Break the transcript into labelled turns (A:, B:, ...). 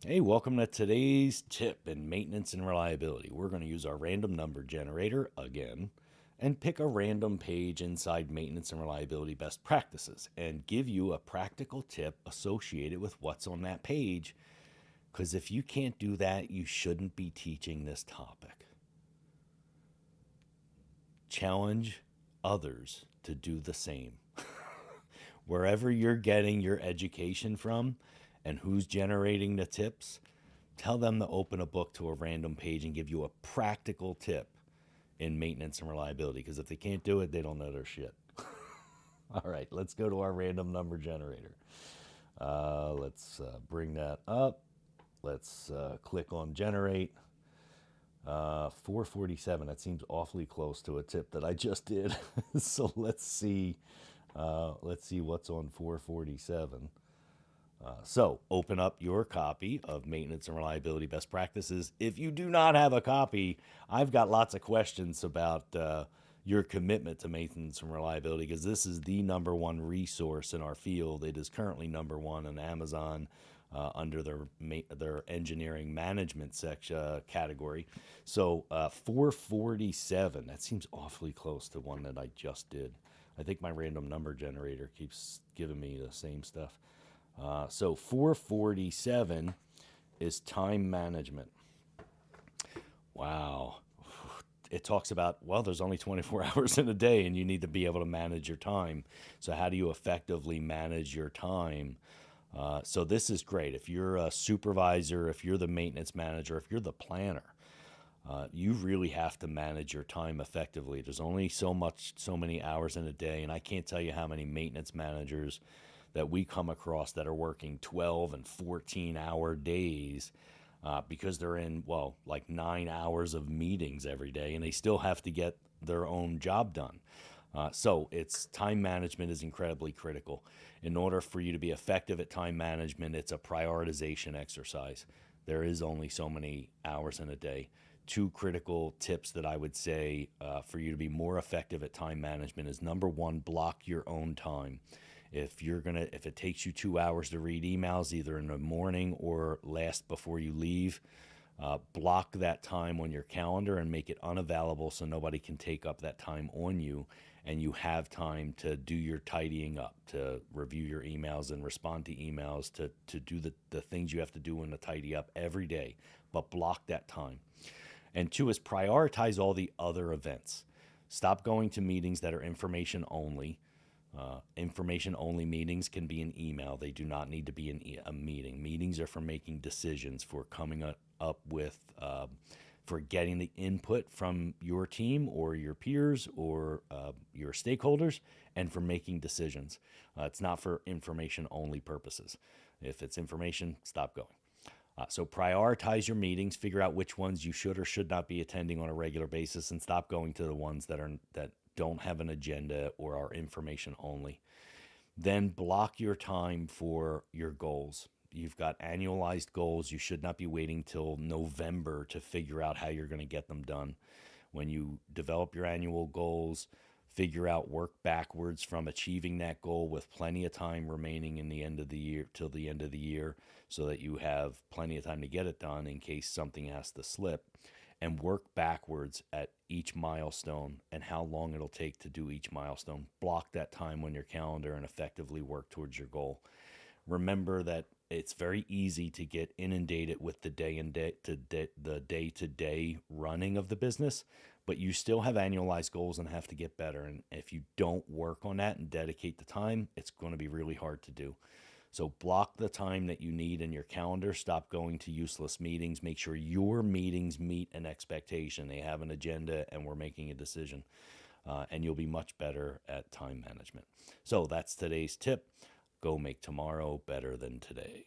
A: Hey, welcome to today's tip in maintenance and reliability. We're going to use our random number generator again and pick a random page inside maintenance and reliability best practices and give you a practical tip associated with what's on that page. Because if you can't do that, you shouldn't be teaching this topic. Challenge others to do the same. Wherever you're getting your education from and who's generating the tips, tell them to open a book to a random page and give you a practical tip in maintenance and reliability. Because if they can't do it, they don't know their shit. All right, let's go to our random number generator. Let's bring that up. Let's click on generate. 447. That seems awfully close to a tip that I just did. So let's see. Let's see what's on 447. So open up your copy of Maintenance and Reliability Best Practices. If you do not have a copy, I've got lots of questions about your commitment to maintenance and reliability because this is the number one resource in our field. It is currently number one on Amazon under their engineering management section category. So 447, that seems awfully close to one that I just did. I think my random number generator keeps giving me the same stuff. So 447 is time management. Wow. It talks about, well, there's only 24 hours in a day and you need to be able to manage your time. So, how do you effectively manage your time? So, this is great. If you're a supervisor, if you're the maintenance manager, if you're the planner, you really have to manage your time effectively. There's only so many hours in a day, and I can't tell you how many maintenance managers that we come across that are working 12 and 14-hour days because they're in, well, like 9 hours of meetings every day, and they still have to get their own job done. So it's time management is incredibly critical. In order for you to be effective at time management, it's a prioritization exercise. There is only so many hours in a day. Two critical tips that I would say for you to be more effective at time management is number one, block your own time. If it takes you 2 hours to read emails, either in the morning or last before you leave, block that time on your calendar and make it unavailable so nobody can take up that time on you, and you have time to do your tidying up, to review your emails and respond to emails, to do the things you have to do in the tidy up every day, but block that time. And two is prioritize all the other events. Stop going to meetings that are information only. Information only meetings can be an email. They do not need to be a meeting. Meetings are for making decisions, for coming up with, for getting the input from your team or your peers or your stakeholders, and for making decisions. It's not for information only purposes. If it's information, stop going. So prioritize your meetings, figure out which ones you should or should not be attending on a regular basis, and stop going to the ones that don't have an agenda or are information only. Then block your time for your goals. You've got annualized goals. You should not be waiting till November to figure out how you're going to get them done. When you develop your annual goals, figure out, work backwards from achieving that goal with plenty of time remaining in the end of the year till the end of the year so that you have plenty of time to get it done in case something has to slip, and work backwards at each milestone and how long it'll take to do each milestone. Block that time on your calendar and effectively work towards your goal. Remember that it's very easy to get inundated with the day to day running of the business, but you still have annualized goals and have to get better. And if you don't work on that and dedicate the time, it's going to be really hard to do. So block the time that you need in your calendar. Stop going to useless meetings. Make sure your meetings meet an expectation. They have an agenda and we're making a decision. And you'll be much better at time management. So that's today's tip. Go make tomorrow better than today.